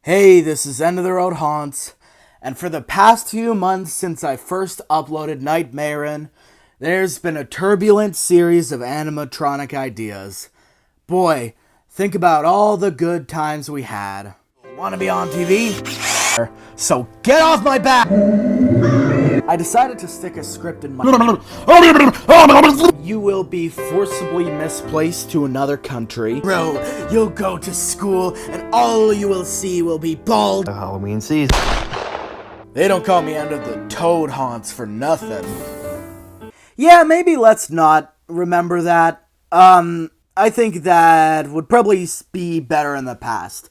Hey, this is End of the Road Haunts, and for the past few months since I first uploaded Nightmarein, there's been a turbulent series of animatronic ideas. Boy, think about all the good times we had. Wanna be on TV? So get off my back! I decided to stick a script in my... You will be forcibly misplaced to another country. Bro, you'll go to school and all you will see will be bald. The Halloween season. They don't call me End of the Toad Haunts for nothing. Yeah, maybe let's not remember that. I think that would probably be better in the past.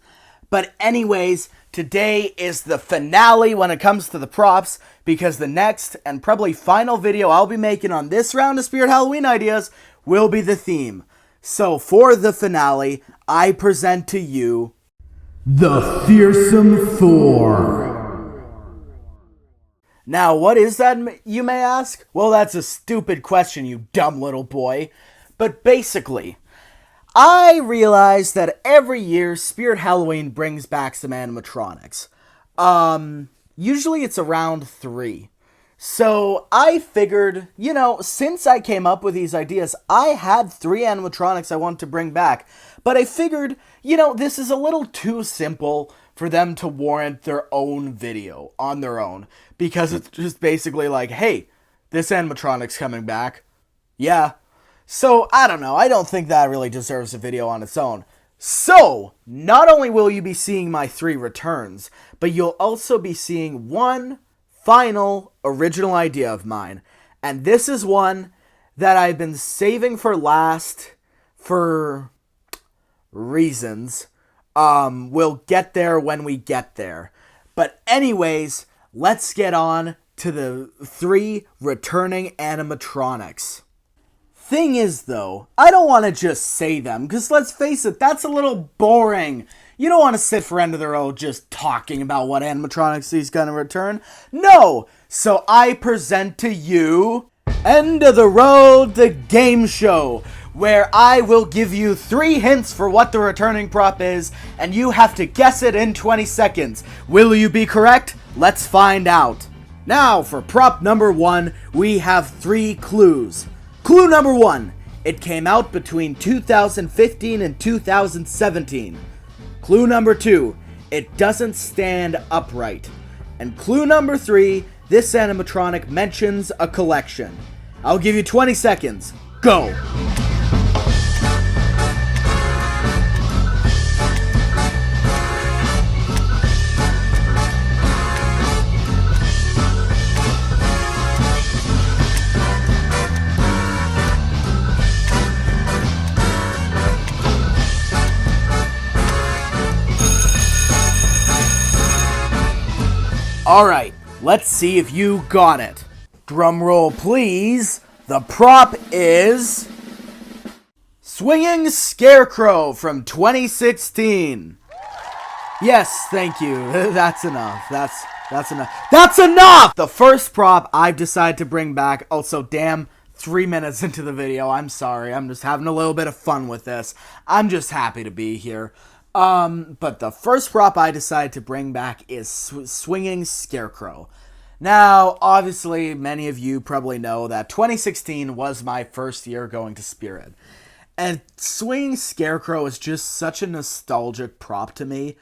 But anyways, today is the finale when it comes to the props, because the next and probably final video I'll be making on this round of Spirit Halloween ideas will be the theme. So for the finale, I present to you the Fearsome Thor. Now, what is that, you may ask? Well, that's a stupid question, you dumb little boy. But basically, I realize that every year Spirit Halloween brings back some animatronics. Usually it's around 3. So I figured, since I came up with these ideas, I had 3 animatronics I wanted to bring back. But I figured, this is a little too simple for them to warrant their own video on their own. Because it's just basically like, hey, this animatronic's coming back. Yeah. So, I don't know. I don't think that really deserves a video on its own. So, not only will you be seeing my 3 returns, but you'll also be seeing one final original idea of mine. And this is one that I've been saving for last for reasons. We'll get there when we get there. But anyways, let's get on to the 3 returning animatronics. Thing is, though, I don't want to just say them, because let's face it, that's a little boring. You don't want to sit for End of the Road just talking about what animatronics he's going to return. No! So I present to you End of the Road, the game show, where I will give you 3 hints for what the returning prop is, and you have to guess it in 20 seconds. Will you be correct? Let's find out. Now, for prop number 1, we have 3 clues. Clue number 1, it came out between 2015 and 2017. Clue number 2, it doesn't stand upright. And clue number 3, this animatronic mentions a collection. I'll give you 20 seconds. Go! Alright, let's see if you got it. Drum roll, please. The prop is Swinging Scarecrow from 2016. Yes, thank you. That's enough. That's enough. That's enough! The first prop I've decided to bring back. Also, damn, 3 minutes into the video. I'm sorry. I'm just having a little bit of fun with this. I'm just happy to be here. But the first prop I decided to bring back is Swinging Scarecrow. Now, obviously, many of you probably know that 2016 was my first year going to Spirit. And Swinging Scarecrow is just such a nostalgic prop to me.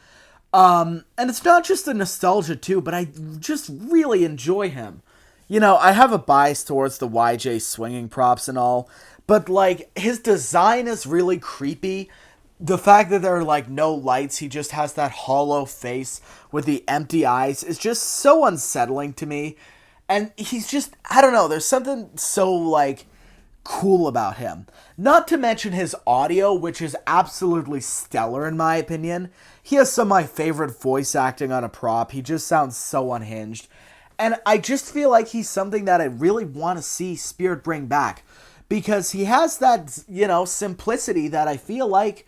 And it's not just a nostalgia too, but I just really enjoy him. I have a bias towards the YJ swinging props and all, but his design is really creepy. The fact that there are, no lights, he just has that hollow face with the empty eyes is just so unsettling to me. And he's just, I don't know, there's something so, cool about him. Not to mention his audio, which is absolutely stellar in my opinion. He has some of my favorite voice acting on a prop. He just sounds so unhinged. And I just feel like he's something that I really want to see Spirit bring back. Because he has that, simplicity that I feel like,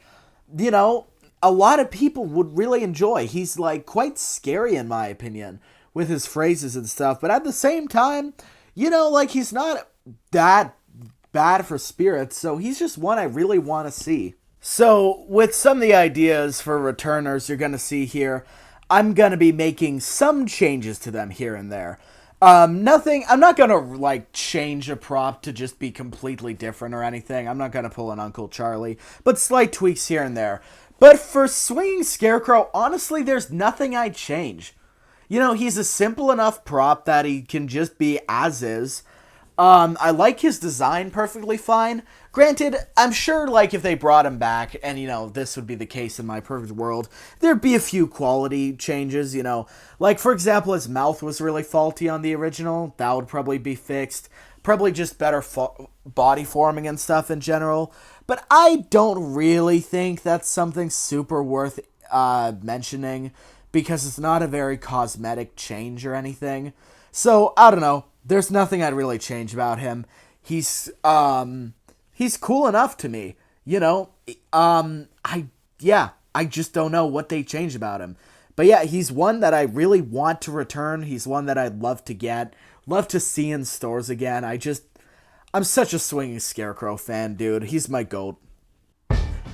a lot of people would really enjoy. He's, quite scary in my opinion with his phrases and stuff. But at the same time, he's not that bad for spirits. So he's just one I really want to see. So with some of the ideas for returners you're going to see here, I'm going to be making some changes to them here and there. Nothing, I'm not going to, like, change a prop to just be completely different or anything. I'm not going to pull an Uncle Charlie, but slight tweaks here and there. But for Swinging Scarecrow, honestly, there's nothing I'd change. You know, he's a simple enough prop that he can just be as is. I like his design perfectly fine. Granted, I'm sure, like, if they brought him back, and, you know, this would be the case in my perfect world, there'd be a few quality changes, you know. Like, for example, his mouth was really faulty on the original. That would probably be fixed. Probably just better body forming and stuff in general. But I don't really think that's something super worth mentioning, because it's not a very cosmetic change or anything. So, I don't know. There's nothing I'd really change about him. He's cool enough to me, you know. I just don't know what they change about him. But yeah, he's one that I really want to return. He's one that I'd love to get, love to see in stores again. I'm such a Swinging Scarecrow fan, dude. He's my GOAT.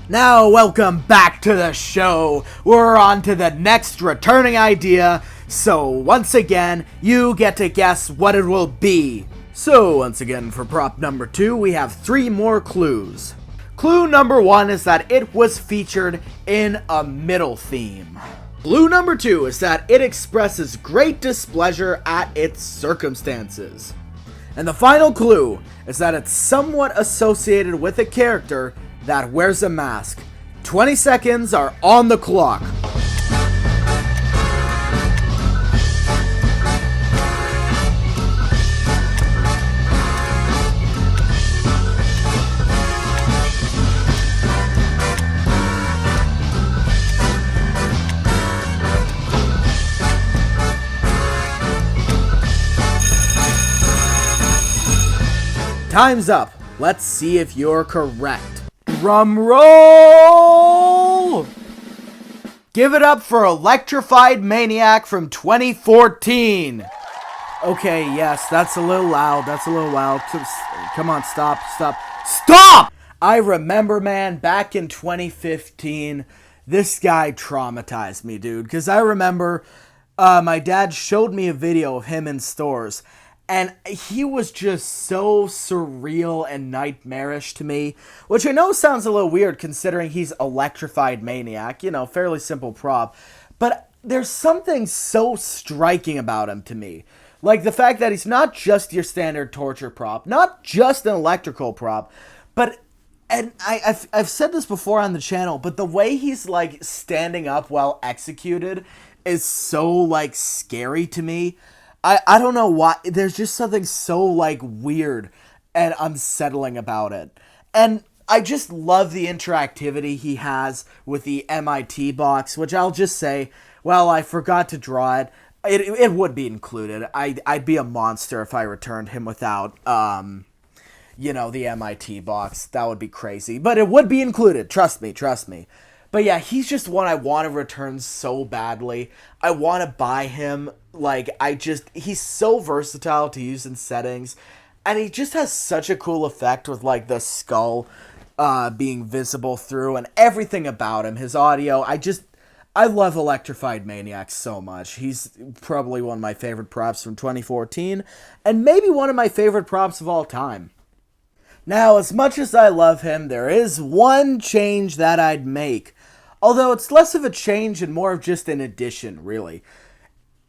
Now, welcome back to the show. We're on to the next returning idea. So, once again, you get to guess what it will be. So, once again, for prop number 2, we have 3 more clues. Clue number 1 is that it was featured in a middle theme. Clue number 2 is that it expresses great displeasure at its circumstances. And the final clue is that it's somewhat associated with a character that wears a mask. 20 seconds are on the clock. Time's up. Let's see if you're correct. Drum roll! Give it up for Electrified Maniac from 2014. Okay, yes, that's a little loud. Come on, stop. I remember, man, back in 2015, this guy traumatized me, dude. Because I remember my dad showed me a video of him in stores. And he was just so surreal and nightmarish to me, which I know sounds a little weird considering he's Electrified Maniac, you know, fairly simple prop. But there's something so striking about him to me. Like the fact that he's not just your standard torture prop, not just an electrical prop, but, and I've said this before on the channel, but the way he's like standing up while executed is so like scary to me. I don't know why. There's just something so, like, weird and unsettling about it. And I just love the interactivity he has with the MIT box, which I'll just say, well, I forgot to draw it. It would be included. I'd be a monster if I returned him without, you know, the MIT box. That would be crazy. But it would be included. Trust me. But yeah, he's just one I want to return so badly. I want to buy him. Like, he's so versatile to use in settings. And he just has such a cool effect with, like, the skull being visible through and everything about him. His audio, I love Electrified Maniac so much. He's probably one of my favorite props from 2014. And maybe one of my favorite props of all time. Now, as much as I love him, there is one change that I'd make. Although it's less of a change and more of just an addition, really.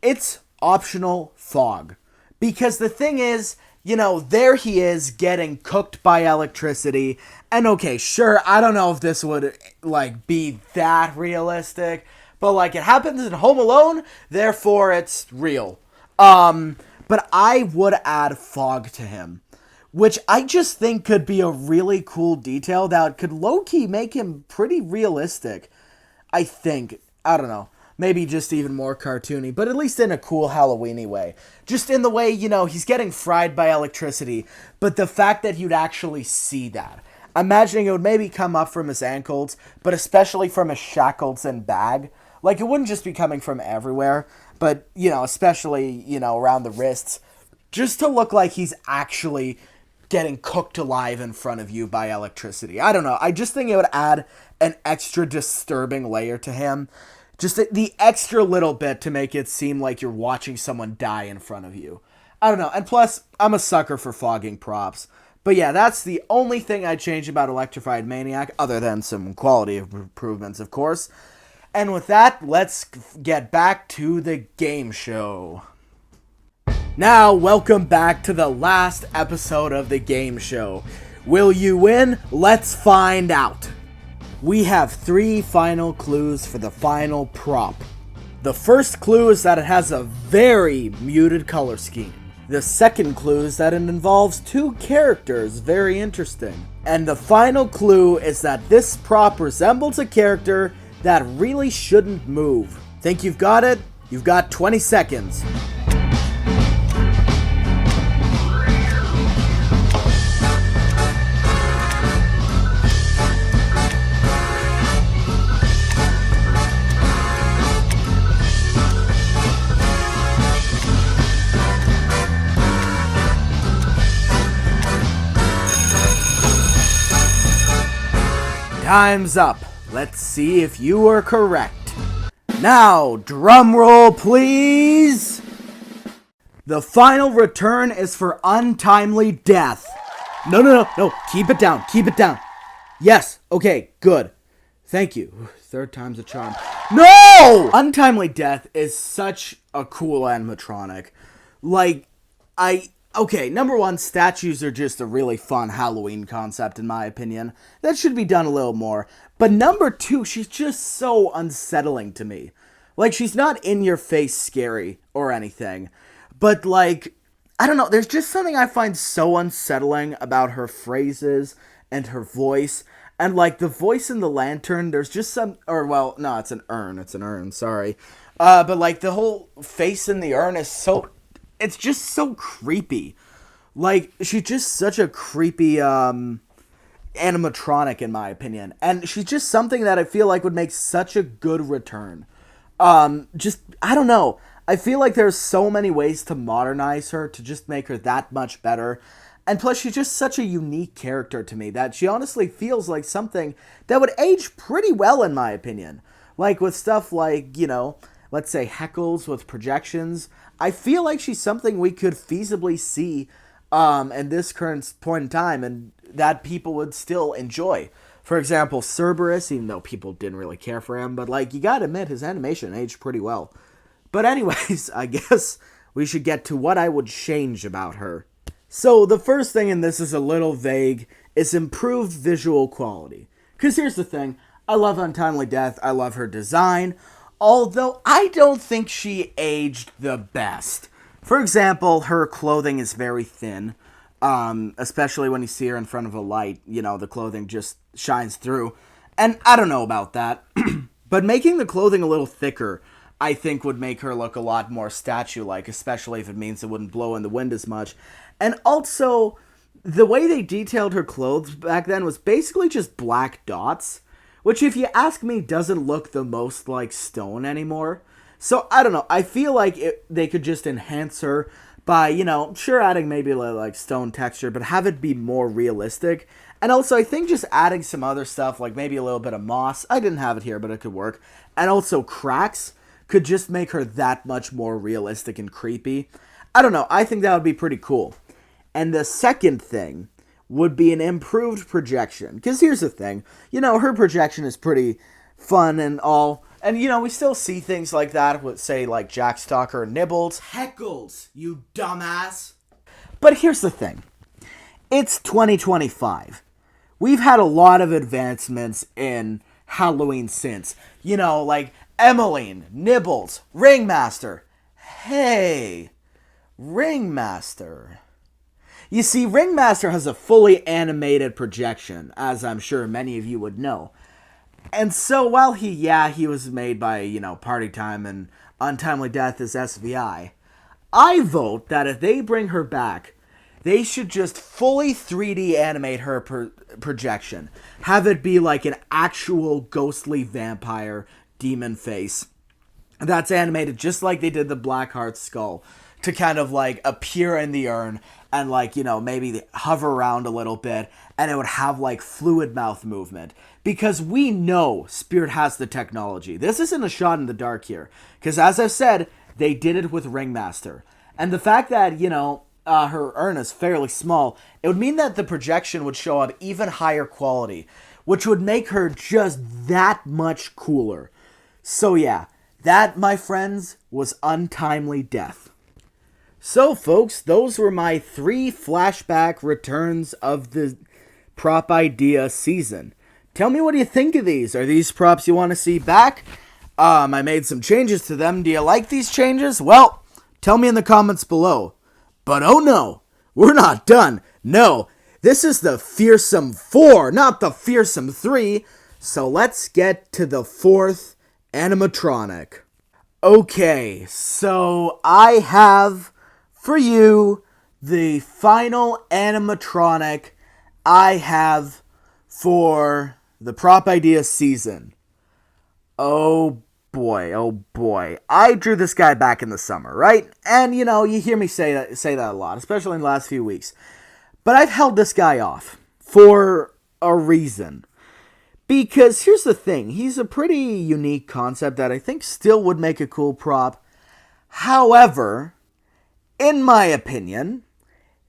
It's optional fog. Because the thing is, you know, there he is getting cooked by electricity. And okay, sure, I don't know if this would, like, be that realistic. But, like, it happens in Home Alone, therefore it's real. But I would add fog to him. Which I just think could be a really cool detail that could low-key make him pretty realistic. I think. I don't know. Maybe just even more cartoony, but at least in a cool Halloween-y way. Just in the way, you know, he's getting fried by electricity, but the fact that you'd actually see that. Imagining it would maybe come up from his ankles, but especially from his shackles and bag. Like, it wouldn't just be coming from everywhere, but, you know, especially, you know, around the wrists. Just to look like he's actually getting cooked alive in front of you by electricity. I don't know. I just think it would add an extra disturbing layer to him. Just the extra little bit to make it seem like you're watching someone die in front of you. I don't know. And plus, I'm a sucker for fogging props. But yeah, that's the only thing I'd change about Electrified Maniac, other than some quality improvements, of course. And with that, let's get back to the game show. Now, welcome back to the last episode of the game show. Will you win? Let's find out. We have 3 final clues for the final prop. The first clue is that it has a very muted color scheme. The second clue is that it involves 2 characters, very interesting. And the final clue is that this prop resembles a character that really shouldn't move. Think you've got it? You've got 20 seconds. Time's up. Let's see if you were correct. Now, drum roll, please. The final return is for Untimely Death. No. Keep it down. Yes. Okay, good. Thank you. 3rd time's a charm. No! Untimely Death is such a cool animatronic. Okay, number 1, statues are just a really fun Halloween concept, in my opinion. That should be done a little more. But number 2, she's just so unsettling to me. She's not in-your-face scary or anything. But, I don't know, there's just something I find so unsettling about her phrases and her voice. And, the voice in the lantern, there's just some... no, it's an urn, sorry. But, the whole face in the urn is so... It's just so creepy. She's just such a creepy animatronic, in my opinion. And she's just something that I feel like would make such a good return. I don't know. I feel like there's so many ways to modernize her, to just make her that much better. And plus, she's just such a unique character to me that she honestly feels like something that would age pretty well, in my opinion. With stuff let's say heckles with projections. I feel like she's something we could feasibly see in this current point in time and that people would still enjoy. For example, Cerberus, even though people didn't really care for him, but you gotta admit his animation aged pretty well. But anyways, I guess we should get to what I would change about her. So the first thing, and this is a little vague, is improved visual quality. Because here's the thing, I love Untimely Death, I love her design, although I don't think she aged the best. For example, her clothing is very thin, especially when you see her in front of a light. The clothing just shines through. And I don't know about that. But making the clothing a little thicker, I think would make her look a lot more statue-like, especially if it means it wouldn't blow in the wind as much. And also, the way they detailed her clothes back then was basically just black dots. Which, if you ask me, doesn't look the most like stone anymore. So, I don't know. I feel like they could just enhance her by, sure, adding maybe stone texture, but have it be more realistic. And also, I think just adding some other stuff, maybe a little bit of moss. I didn't have it here, but it could work. And also, cracks could just make her that much more realistic and creepy. I don't know. I think that would be pretty cool. And the second thing would be an improved projection. Because here's the thing, her projection is pretty fun and all. And, we still see things like that with, say, Jack Stalker and Nibbles. Heckles, you dumbass. But here's the thing. It's 2025. We've had a lot of advancements in Halloween since. Emmeline, Nibbles, Ringmaster. Hey, Ringmaster. You see, Ringmaster has a fully animated projection, as I'm sure many of you would know. And so while he was made by, Party Time and Untimely Death is SVI, I vote that if they bring her back, they should just fully 3D animate her projection. Have it be like an actual ghostly vampire demon face that's animated just like they did the Blackheart's skull to kind of appear in the urn and maybe hover around a little bit, and it would have fluid mouth movement. because we know Spirit has the technology. This isn't a shot in the dark here, because as I've said, they did it with Ringmaster. And the fact that, her urn is fairly small, it would mean that the projection would show up even higher quality, which would make her just that much cooler. So yeah, that, my friends, was Untimely Death. So, folks, those were my 3 flashback returns of the prop idea season. Tell me, what do you think of these? Are these props you want to see back? I made some changes to them. Do you like these changes? Well, tell me in the comments below. But oh no, we're not done. No, this is the Fearsome 4, not the Fearsome 3. So let's get to the 4th animatronic. Okay, so I have for you the final animatronic I have for the prop idea season. Oh boy. I drew this guy back in the summer, right? And you hear me say that a lot, especially in the last few weeks. But I've held this guy off for a reason. Because here's the thing, he's a pretty unique concept that I think still would make a cool prop. However, in my opinion,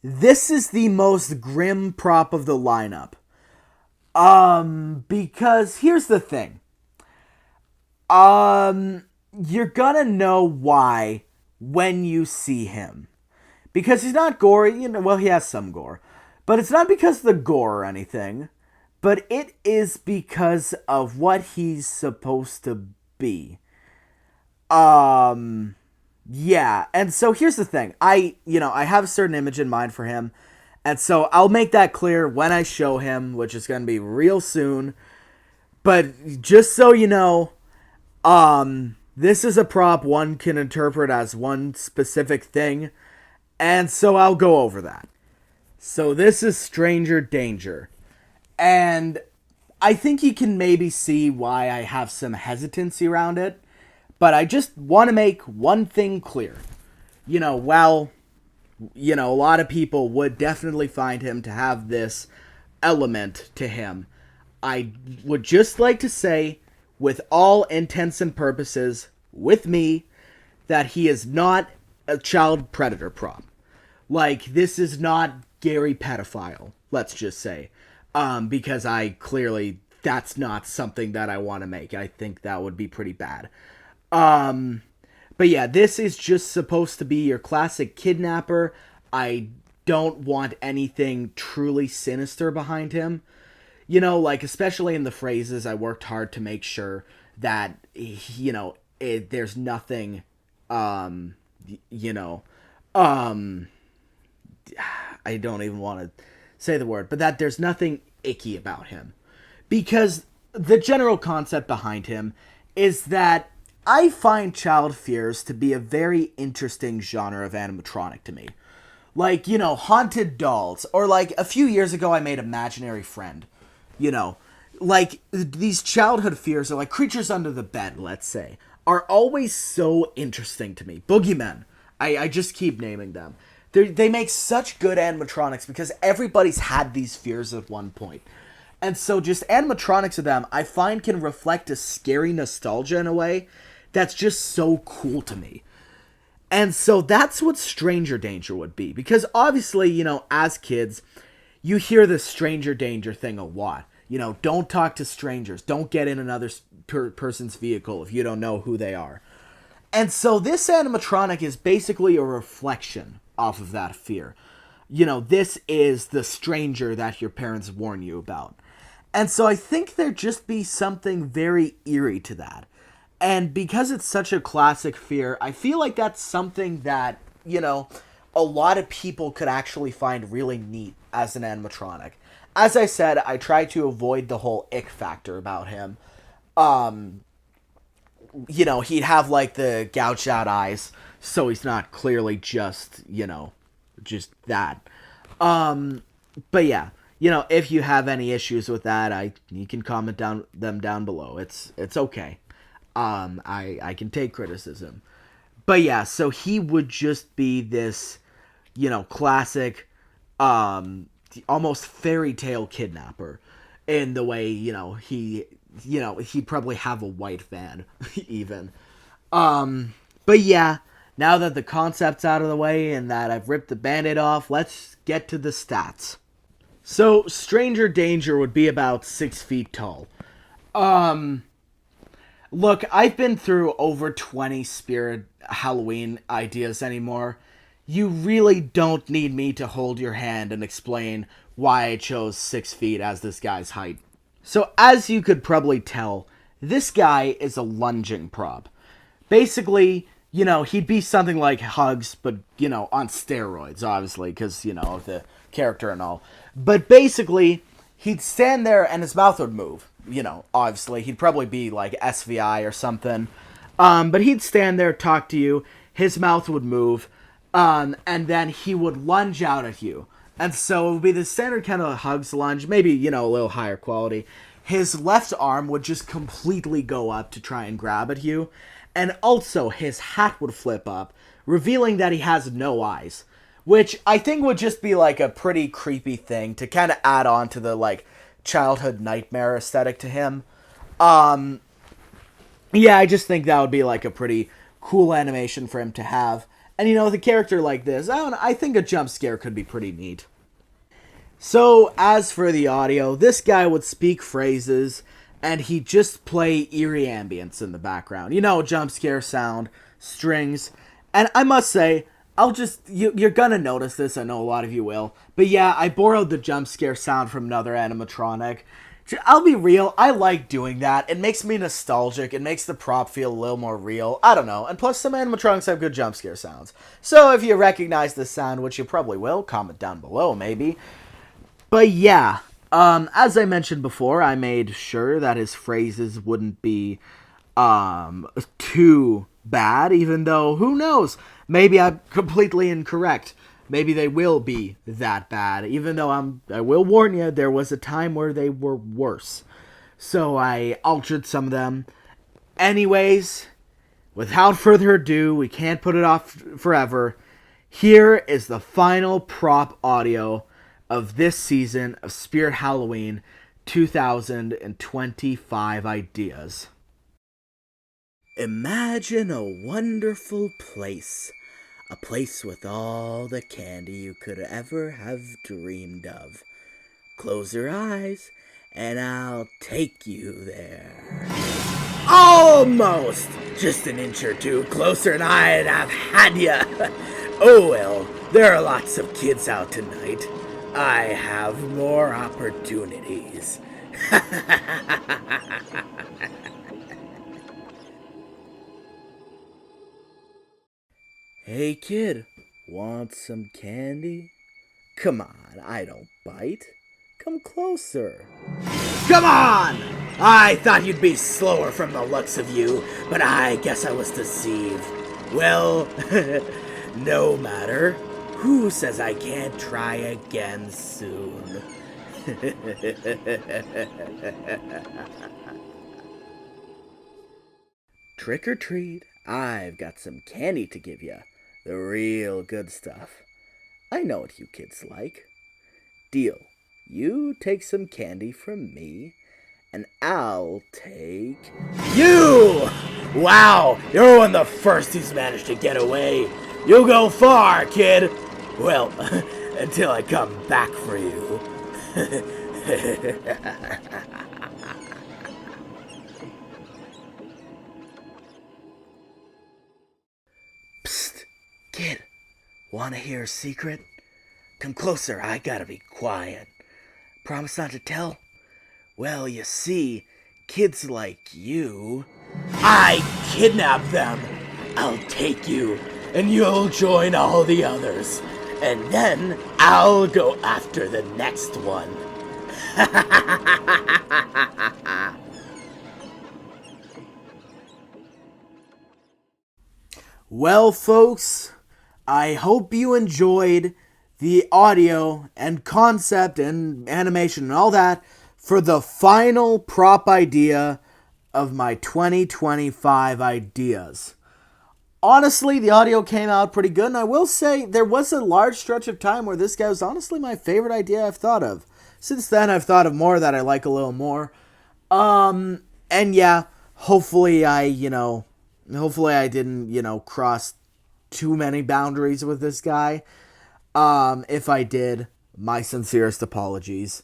this is the most grim prop of the lineup. Because here's the thing. You're gonna know why when you see him. Because he's not gory, well, he has some gore. But it's not because of the gore or anything. But it is because of what he's supposed to be. Yeah, and so here's the thing. I have a certain image in mind for him. And so I'll make that clear when I show him, which is going to be real soon. But just so you know, this is a prop one can interpret as one specific thing. And so I'll go over that. So this is Stranger Danger. And I think you can maybe see why I have some hesitancy around it. But I just want to make one thing clear. A lot of people would definitely find him to have this element to him. I would just like to say, with all intents and purposes, with me, that he is not a child predator prop. Like, this is not Gary Pedophile, let's just say. Because that's not something that I want to make. I think that would be pretty bad. But yeah, this is just supposed to be your classic kidnapper. I don't want anything truly sinister behind him. Especially in the phrases, I worked hard to make sure that, there's nothing, I don't even want to say the word, but that there's nothing icky about him. Because the general concept behind him is that I find child fears to be a very interesting genre of animatronic to me. Haunted dolls. Or a few years ago I made Imaginary Friend. These childhood fears are creatures under the bed, let's say, are always so interesting to me. Boogeymen. I just keep naming them. They make such good animatronics because everybody's had these fears at one point. And so just animatronics of them, I find can reflect a scary nostalgia in a way that's just so cool to me. And so that's what Stranger Danger would be. Because obviously, as kids, you hear the stranger danger thing a lot. Don't talk to strangers. Don't get in another person's vehicle if you don't know who they are. And so this animatronic is basically a reflection off of that fear. This is the stranger that your parents warn you about. And so I think there'd just be something very eerie to that. And because it's such a classic fear, I feel like that's something that, a lot of people could actually find really neat as an animatronic. As I said, I try to avoid the whole ick factor about him. He'd have the gouged out eyes, so he's not clearly just that. But yeah, if you have any issues with that, you can comment them down below. It's okay. I can take criticism. But yeah, so he would just be this, classic, almost fairy tale kidnapper. in the way, he'd probably have a white van, even. But yeah, now that the concept's out of the way and that I've ripped the band-aid off, let's get to the stats. So, Stranger Danger would be about 6 feet tall. Look, I've been through over 20 Spirit Halloween ideas anymore. You really don't need me to hold your hand and explain why I chose 6 feet as this guy's height. So, as you could probably tell, this guy is a lunging prop. Basically, he'd be something like Hugs, but, on steroids, obviously, because, of the character and all. But basically, he'd stand there and his mouth would move. Obviously, he'd probably be like SVI or something. But he'd stand there, talk to you, his mouth would move, and then he would lunge out at you. And so it would be the standard kind of Hugs lunge, maybe, a little higher quality. His left arm would just completely go up to try and grab at you. And also, his hat would flip up, revealing that he has no eyes. Which I think would just be, like, a pretty creepy thing to kind of add on to the, like, childhood nightmare aesthetic to him. Yeah, I just think that would be, like, a pretty cool animation for him to have. And, with a character like this, I think a jump scare could be pretty neat. So, as for the audio, this guy would speak phrases, and he'd just play eerie ambience in the background. Jump scare sound, strings. And I must say, you're gonna notice this, I know a lot of you will. But yeah, I borrowed the jump scare sound from another animatronic. I'll be real, I like doing that. It makes me nostalgic, it makes the prop feel a little more real. I don't know, and plus some animatronics have good jump scare sounds. So if you recognize this sound, which you probably will, comment down below maybe. But yeah, as I mentioned before, I made sure that his phrases wouldn't be too bad, even though, who knows, maybe I'm completely incorrect. Maybe they will be that bad, even though I will warn you, there was a time where they were worse. So I altered some of them. Anyways, without further ado, we can't put it off forever. Here is the final prop audio of this season of Spirit Halloween 2025 ideas. Imagine a wonderful place. A place with all the candy you could ever have dreamed of. Close your eyes, and I'll take you there. Almost! Just an inch or two closer and I'd have had ya. Oh well, there are lots of kids out tonight. I have more opportunities. Hey kid, want some candy? Come on, I don't bite. Come closer. Come on! I thought you'd be slower from the looks of you, but I guess I was deceived. Well, no matter. Who says I can't try again soon? Trick or treat, I've got some candy to give you. The real good stuff. I know what you kids like. Deal. You take some candy from me, and I'll take you! Wow, you're one of the first who's managed to get away. You'll go far, kid. Well, until I come back for you. Psst, kid. Wanna hear a secret? Come closer, I gotta be quiet. Promise not to tell? Well, you see, kids like you... I kidnap them! I'll take you, and you'll join all the others. And then I'll go after the next one. Well, folks, I hope you enjoyed the audio and concept and animation and all that for the final prop idea of my 2025 ideas. Honestly, the audio came out pretty good, and I will say there was a large stretch of time where this guy was honestly my favorite idea I've thought of. since then I've thought of more that I like a little more. And yeah, hopefully I didn't, cross too many boundaries with this guy. If I did, my sincerest apologies.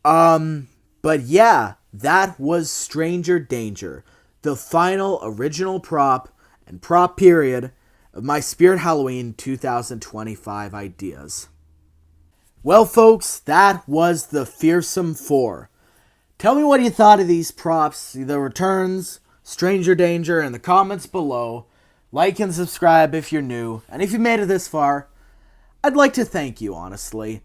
But yeah, that was Stranger Danger, the final original prop and prop period of my Spirit Halloween 2025 ideas. Well, folks, that was the Fearsome 4. Tell me what you thought of these props, the returns, Stranger Danger, in the comments below. Like and subscribe if you're new, and if you made it this far, I'd like to thank you, honestly.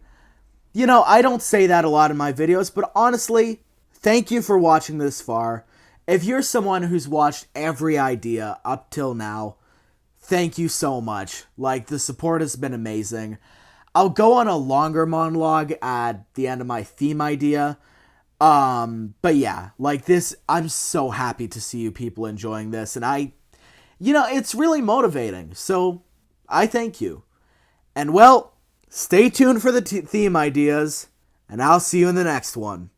I don't say that a lot in my videos, but honestly, thank you for watching this far. If you're someone who's watched every idea up till now, thank you so much. The support has been amazing. I'll go on a longer monologue at the end of my theme idea. But yeah, this, I'm so happy to see you people enjoying this, and it's really motivating, so I thank you. And well, stay tuned for the theme ideas, and I'll see you in the next one.